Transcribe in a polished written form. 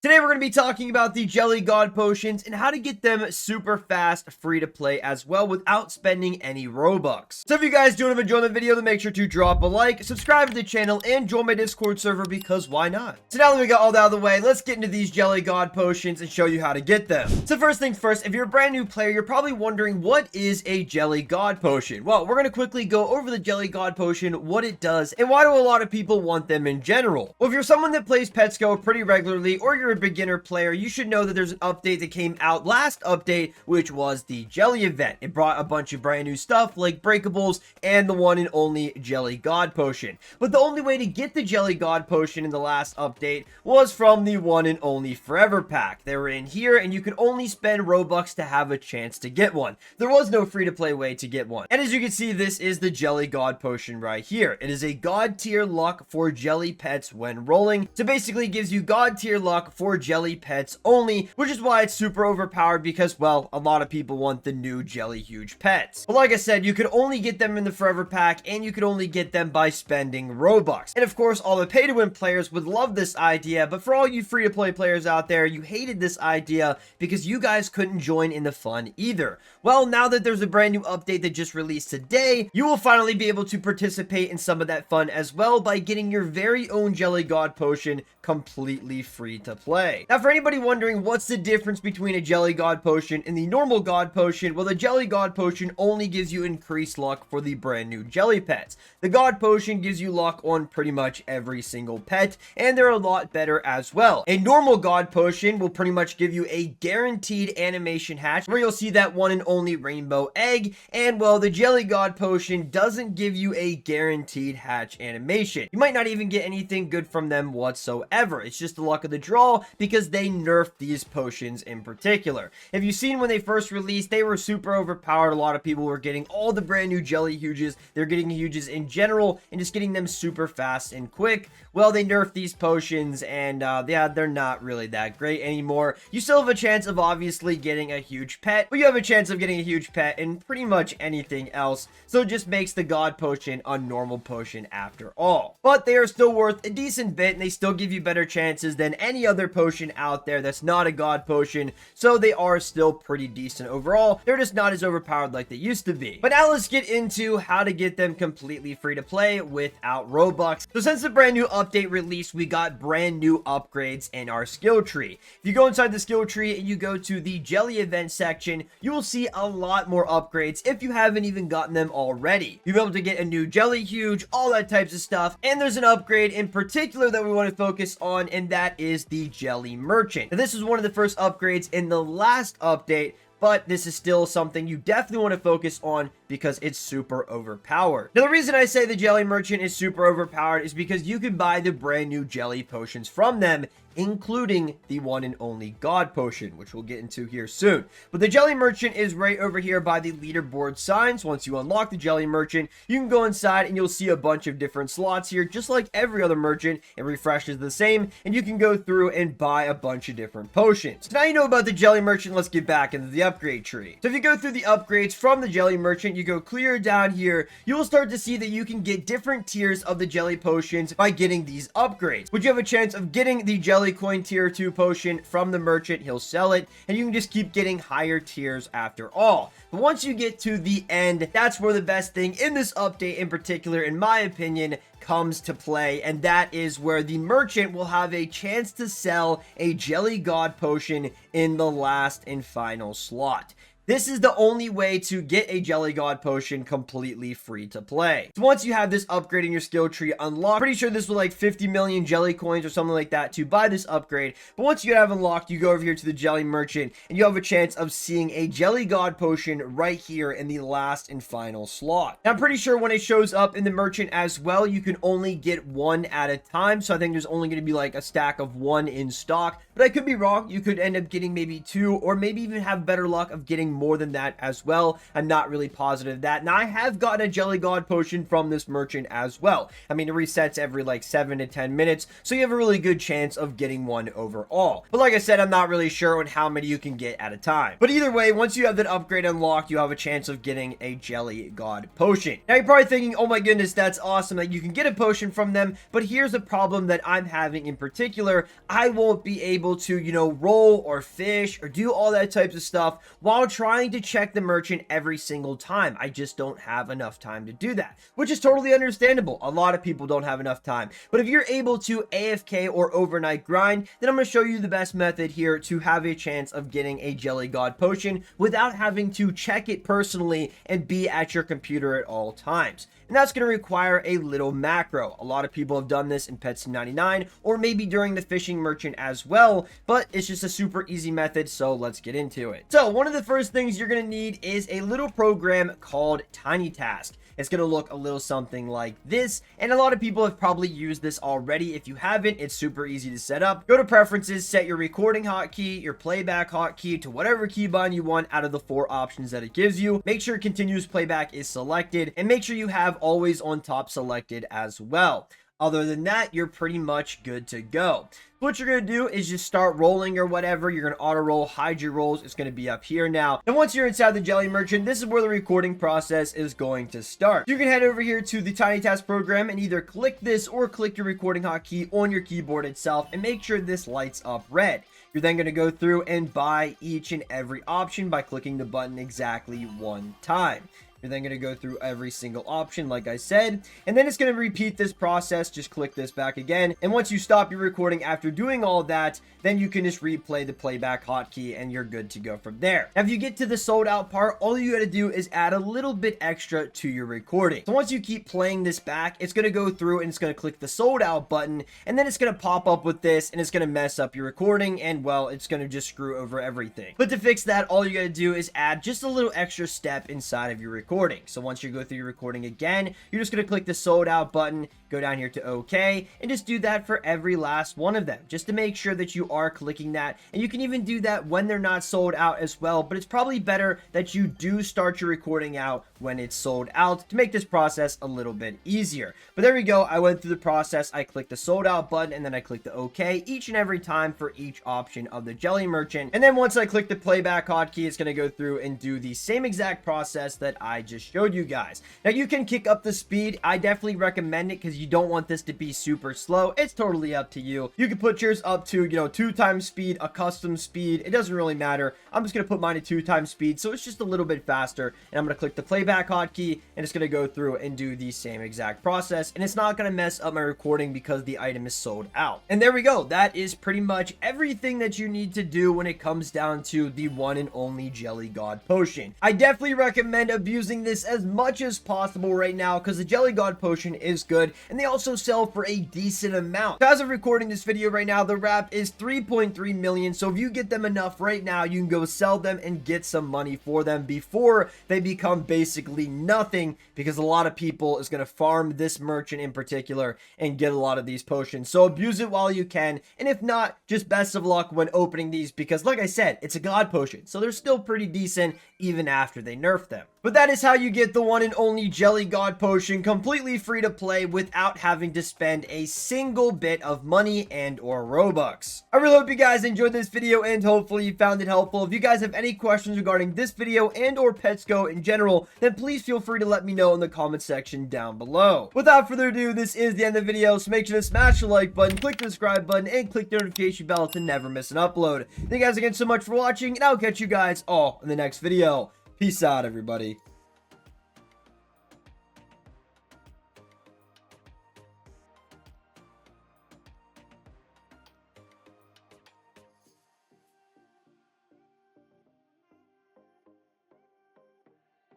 Today we're going to be talking about the Jelly God Potions and how to get them super fast, free to play as well without spending any Robux. So if you guys do enjoy the video, then make sure to drop a like, subscribe to the channel, and join my Discord server because why not? So now that we got all that out of the way, let's get into these Jelly God Potions and show you how to get them. So first things first, if you're a brand new player, you're probably wondering what is a Jelly God Potion? Well, we're going to quickly go over the Jelly God Potion, what it does, and why do a lot of people want them in general. Well, if you're someone that plays Pets Go pretty regularly, or you're a beginner player, you should know that there's an update that came out last update, which was the Jelly event. It brought a bunch of brand new stuff like breakables and the one and only Jelly God Potion. But the only way to get the Jelly God Potion in the last update was from the one and only Forever Pack. They were in here and you could only spend Robux to have a chance to get one. There was no free to play way to get one. And as you can see, this is the Jelly God Potion right here. It is a God tier luck for jelly pets when rolling. So basically gives you God tier luck for jelly pets only, which is why it's super overpowered because, well, a lot of people want the new jelly huge pets. But like I said, you could only get them in the Forever Pack and you could only get them by spending Robux. And of course, all the pay to win players would love this idea, but for all you free to play players out there, you hated this idea because you guys couldn't join in the fun either. Well, now that there's a brand new update that just released today, you will finally be able to participate in some of that fun as well by getting your very own Jelly God Potion completely free to play. Now, for anybody wondering what's the difference between a Jelly God Potion and the normal God Potion, well, the Jelly God Potion only gives you increased luck for the brand new jelly pets. The God Potion gives you luck on pretty much every single pet, and they're a lot better as well. A normal God Potion will pretty much give you a guaranteed animation hatch where you'll see that one and only rainbow egg, and well, the Jelly God Potion doesn't give you a guaranteed hatch animation. You might not even get anything good from them whatsoever. It's just the luck of the draw because they nerfed these potions in particular. If you've seen when they first released, they were super overpowered. A lot of people were getting all the brand new jelly huges. They're getting huges in general and just getting them super fast and quick. Well, they nerfed these potions and yeah, they're not really that great anymore. You still have a chance of obviously getting a huge pet, but you have a chance of getting a huge pet in pretty much anything else. So it just makes the God Potion a normal potion after all. But they are still worth a decent bit and they still give you better chances than any other potion out there that's not a God Potion. So they are still pretty decent overall. They're just not as overpowered like they used to be. But now let's get into how to get them completely free to play without Robux. So since the brand new update released, we got brand new upgrades in our skill tree. If you go inside the skill tree and you go to the Jelly event section, you will see a lot more upgrades if you haven't even gotten them already. You'll be able to get a new Jelly Huge, all that types of stuff, and there's an upgrade in particular that we want to focus on, and that is the Jelly Merchant. Now, this is one of the first upgrades in the last update, but this is still something you definitely want to focus on because it's super overpowered. Now, the reason I say the Jelly Merchant is super overpowered is because you can buy the brand new jelly potions from them, including the one and only God Potion, which we'll get into here soon. But the Jelly Merchant is right over here by the leaderboard signs. Once you unlock the Jelly Merchant, you can go inside and you'll see a bunch of different slots here, just like every other merchant. It refreshes the same, and you can go through and buy a bunch of different potions. So now you know about the Jelly Merchant, let's get back into the upgrade tree. So if you go through the upgrades from the Jelly Merchant, you go clear down here, you will start to see that you can get different tiers of the jelly potions by getting these upgrades. Would you have a chance of getting the Jelly Coin tier 2 potion from the merchant? He'll sell it, and you can just keep getting higher tiers after all. But once you get to the end, that's where the best thing in this update in particular, in my opinion, comes to play, and that is where the merchant will have a chance to sell a Jelly God Potion in the last and final slot. This is the only way to get a Jelly God Potion completely free to play. So once you have this upgrade in your skill tree unlocked, pretty sure this was like 50 million jelly coins or something like that to buy this upgrade. But once you have unlocked, you go over here to the Jelly Merchant and you have a chance of seeing a Jelly God Potion right here in the last and final slot. Now, I'm pretty sure when it shows up in the merchant as well, you can only get one at a time. So I think there's only going to be like a stack of one in stock, but I could be wrong. You could end up getting maybe two, or maybe even have better luck of getting more than that as well. I'm not really positive of that. Now, I have gotten a Jelly God potion from this merchant as well. I mean, it resets every like 7 to 10 minutes, so you have a really good chance of getting one overall. But like I said, I'm not really sure on how many you can get at a time. But either way, once you have that upgrade unlocked, you have a chance of getting a Jelly God potion. Now, you're probably thinking, oh my goodness, that's awesome that you can get a potion from them, but here's a problem that I'm having in particular. I won't be able to, you know, roll or fish or do all that types of stuff while trying to check the merchant every single time. I just don't have enough time to do that, which is totally understandable. A lot of people don't have enough time. But if you're able to AFK or overnight grind, then I'm going to show you the best method here to have a chance of getting a Jelly God potion without having to check it personally and be at your computer at all times. And that's going to require a little macro. A lot of people have done this in Pet Sim 99 or maybe during the fishing merchant as well, but it's just a super easy method, so let's get into it. So one of the first things you're going to need is a little program called Tiny Task. It's going to look a little something like this, and a lot of people have probably used this already. If you haven't, it's super easy to set up. Go to preferences, set your recording hotkey, your playback hotkey to whatever keybind you want out of the 4 options that it gives you. Make sure continuous playback is selected, and make sure you have always on top selected as well. Other than that, you're pretty much good to go. What you're going to do is just start rolling or whatever. You're going to auto roll, hide your rolls. It's going to be up here now. And once you're inside the Jelly Merchant, this is where the recording process is going to start. You can head over here to the Tiny Task program and either click this or click your recording hotkey on your keyboard itself and make sure this lights up red. You're then going to go through and buy each and every option by clicking the button exactly 1 time. You're then going to go through every single option, like I said, and then it's going to repeat this process. Just click this back again, and once you stop your recording after doing all that, then you can just replay the playback hotkey, and you're good to go from there. Now, if you get to the sold out part, all you got to do is add a little bit extra to your recording. So once you keep playing this back, it's going to go through and it's going to click the sold out button, and then it's going to pop up with this, and it's going to mess up your recording, and well, it's going to just screw over everything. But to fix that, all you got to do is add just a little extra step inside of your recording. So once you go through your recording again, you're just going to click the sold out button, go down here to OK, and just do that for every last one of them, just to make sure that you are clicking that. And you can even do that when they're not sold out as well, but it's probably better that you do start your recording out when it's sold out to make this process a little bit easier. But there we go. I went through the process. I clicked the sold out button, and then I clicked the OK each and every time for each option of the Jelly Merchant. And then once I click the playback hotkey, it's going to go through and do the same exact process that I just showed you guys. Now, you can kick up the speed. I definitely recommend it because you don't want this to be super slow. It's totally up to you. You can put yours up to, 2 times speed, a custom speed. It doesn't really matter. I'm just going to put mine at 2 times speed, so it's just a little bit faster. And I'm going to click the playback hotkey, and it's going to go through and do the same exact process. And it's not going to mess up my recording because the item is sold out. And there we go. That is pretty much everything that you need to do when it comes down to the one and only Jelly God potion. I definitely recommend abusing this as much as possible right now because the Jelly God potion is good, and they also sell for a decent amount. As of recording this video right now, the wrap is 3.3 million, so if you get them enough right now, you can go sell them and get some money for them before they become basically nothing, because a lot of people is going to farm this merchant in particular and get a lot of these potions. So abuse it while you can, and if not, just best of luck when opening these, because like I said, it's a god potion, so they're still pretty decent even after they nerf them. But that is how you get the one and only Jelly God potion completely free to play without having to spend a single bit of money and or Robux. I really hope you guys enjoyed this video and hopefully you found it helpful. If you guys have any questions regarding this video and or Pets Go in general, then please feel free to let me know in the comment section down below. Without further ado, this is the end of the video, so make sure to smash the like button, click the subscribe button, and click the notification bell to never miss an upload. Thank you guys again so much for watching, and I'll catch you guys all in the next video. Peace out, everybody.